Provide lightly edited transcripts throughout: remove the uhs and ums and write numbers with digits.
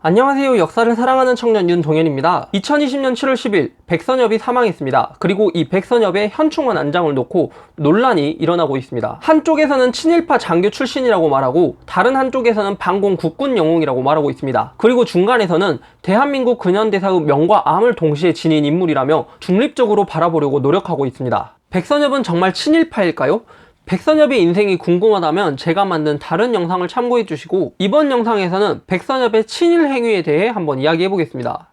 안녕하세요. 역사를 사랑하는 청년 윤동현입니다. 2020년 7월 10일 백선엽이 사망했습니다. 그리고 이 백선엽의 현충원 안장을 놓고 논란이 일어나고 있습니다. 한쪽에서는 친일파 장교 출신이라고 말하고 다른 한쪽에서는 반공 국군 영웅이라고 말하고 있습니다. 그리고 중간에서는 대한민국 근현대사의 명과 암을 동시에 지닌 인물이라며 중립적으로 바라보려고 노력하고 있습니다. 백선엽은 정말 친일파일까요? 백선엽의 인생이 궁금하다면 제가 만든 다른 영상을 참고해 주시고 이번 영상에서는 백선엽의 친일 행위에 대해 한번 이야기해 보겠습니다.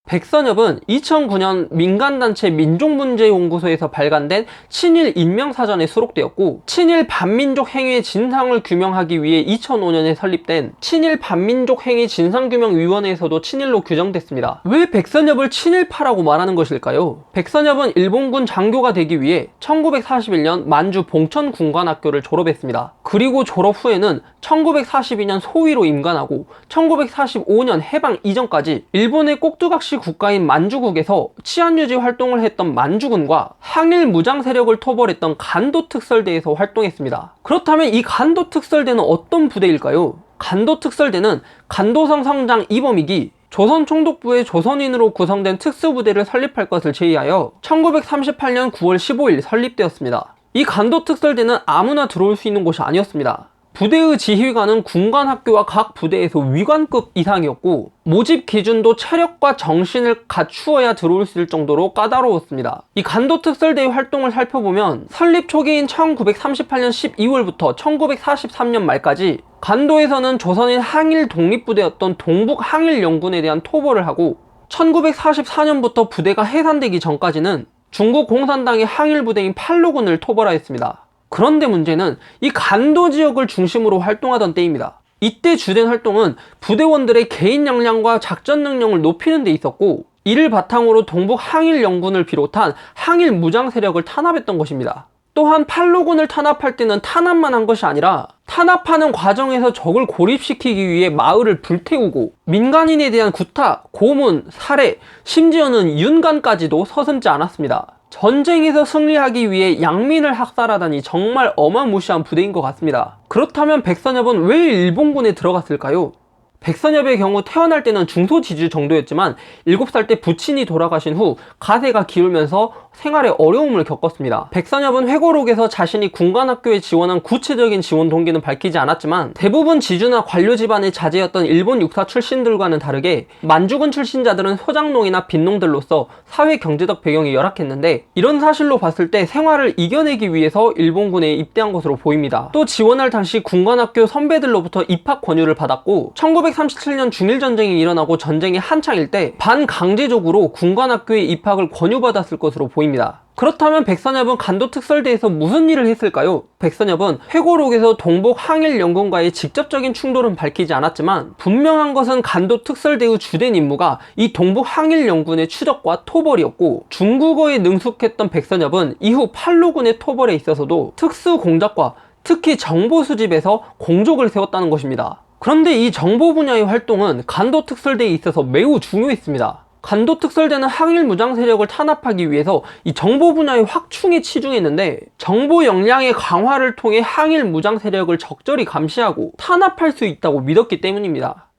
백선엽은 2009년 민간단체 민족문제연구소에서 발간된 친일 인명사전에 수록되었고 친일 반민족 행위의 진상을 규명하기 위해 2005년에 설립된 친일 반민족 행위 진상규명위원회에서도 친일로 규정됐습니다. 왜 백선엽을 친일파라고 말하는 것일까요? 백선엽은 일본군 장교가 되기 위해 1941년 만주 봉천군관학교를 졸업했습니다. 그리고 졸업 후에는 1942년 소위로 임관하고 1945년 해방 이전까지 일본의 꼭두각시 국가인 만주국에서 치안유지 활동을 했던 만주군과 항일 무장 세력을 토벌했던 간도특설대에서 활동했습니다. 그렇다면 이 간도특설대는 어떤 부대일까요? 간도특설대는 간도성 성장 이범익이 조선총독부의 조선인으로 구성된 특수부대를 설립할 것을 제의하여 1938년 9월 15일 설립되었습니다. 이 간도특설대는 아무나 들어올 수 있는 곳이 아니었습니다. 부대의 지휘관은 군관학교와 각 부대에서 위관급 이상이었고 모집 기준도 체력과 정신을 갖추어야 들어올 수 있을 정도로 까다로웠습니다. 이 간도특설대의 활동을 살펴보면 설립 초기인 1938년 12월부터 1943년 말까지 간도에서는 조선인 항일 독립부대였던 동북항일연군에 대한 토벌을 하고 1944년부터 부대가 해산되기 전까지는 중국 공산당의 항일부대인 팔로군을 토벌하였습니다. 그런데 문제는 이 간도 지역을 중심으로 활동하던 때입니다. 이때 주된 활동은 부대원들의 개인 역량과 작전 능력을 높이는 데 있었고 이를 바탕으로 동북 항일연군을 비롯한 항일 무장 세력을 탄압했던 것입니다. 또한 팔로군을 탄압할 때는 탄압만 한 것이 아니라 탄압하는 과정에서 적을 고립시키기 위해 마을을 불태우고 민간인에 대한 구타, 고문, 살해, 심지어는 윤간까지도 서슴지 않았습니다. 전쟁에서 승리하기 위해 양민을 학살하다니 정말 어마무시한 부대인 것 같습니다. 그렇다면 백선엽은 왜 일본군에 들어갔을까요? 백선엽의 경우 태어날 때는 중소지주 정도였지만 7살 때 부친이 돌아가신 후 가세가 기울면서 생활에 어려움을 겪었습니다. 백선엽은 회고록에서 자신이 군관학교에 지원한 구체적인 지원 동기는 밝히지 않았지만 대부분 지주나 관료 집안의 자제였던 일본 육사 출신들과는 다르게 만주군 출신자들은 소장농이나 빈농들로서 사회 경제적 배경이 열악했는데 이런 사실로 봤을 때 생활을 이겨내기 위해서 일본군에 입대한 것으로 보입니다. 또 지원할 당시 군관학교 선배들로부터 입학 권유를 받았고 1937년 중일전쟁이 일어나고 전쟁이 한창일 때 반강제적으로 군관학교에 입학을 권유받았을 것으로 보입니다. 그렇다면 백선엽은 간도특설대에서 무슨 일을 했을까요? 백선엽은 회고록에서 동북 항일연군과의 직접적인 충돌은 밝히지 않았지만 분명한 것은 간도특설대의 주된 임무가 이 동북 항일연군의 추적과 토벌이었고 중국어에 능숙했던 백선엽은 이후 팔로군의 토벌에 있어서도 특수공작과 특히 정보 수집에서 공적을 세웠다는 것입니다. 그런데 이 정보 분야의 활동은 간도특설대에 있어서 매우 중요했습니다. 간도특설대는 항일 무장 세력을 탄압하기 위해서 이 정보 분야의 확충에 치중했는데 정보 역량의 강화를 통해 항일 무장 세력을 적절히 감시하고 탄압할 수 있다고 믿었기 때문입니다.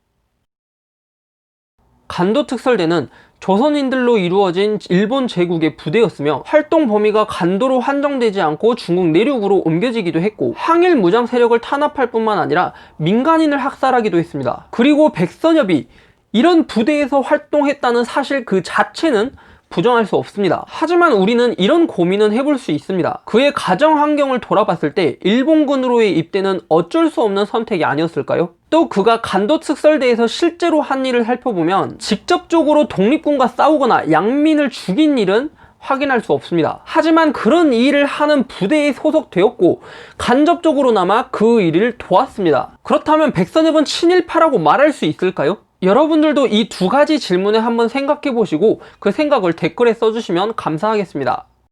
간도특설대는 조선인들로 이루어진 일본 제국의 부대였으며 활동 범위가 간도로 한정되지 않고 중국 내륙으로 옮겨지기도 했고 항일 무장 세력을 탄압할 뿐만 아니라 민간인을 학살하기도 했습니다. 그리고 백선엽이 이런 부대에서 활동했다는 사실 그 자체는 부정할 수 없습니다. 하지만 우리는 이런 고민은 해볼 수 있습니다. 그의 가정 환경을 돌아봤을 때 일본군으로의 입대는 어쩔 수 없는 선택이 아니었을까요? 또 그가 간도특설대에서 실제로 한 일을 살펴보면 직접적으로 독립군과 싸우거나 양민을 죽인 일은 확인할 수 없습니다. 하지만 그런 일을 하는 부대에 소속되었고 간접적으로나마 그 일을 도왔습니다. 그렇다면 백선엽은 친일파라고 말할 수 있을까요? 여러분들도 이 두 가지 질문에 한번 생각해 보시고 그 생각을 댓글에 써주시면 감사하겠습니다.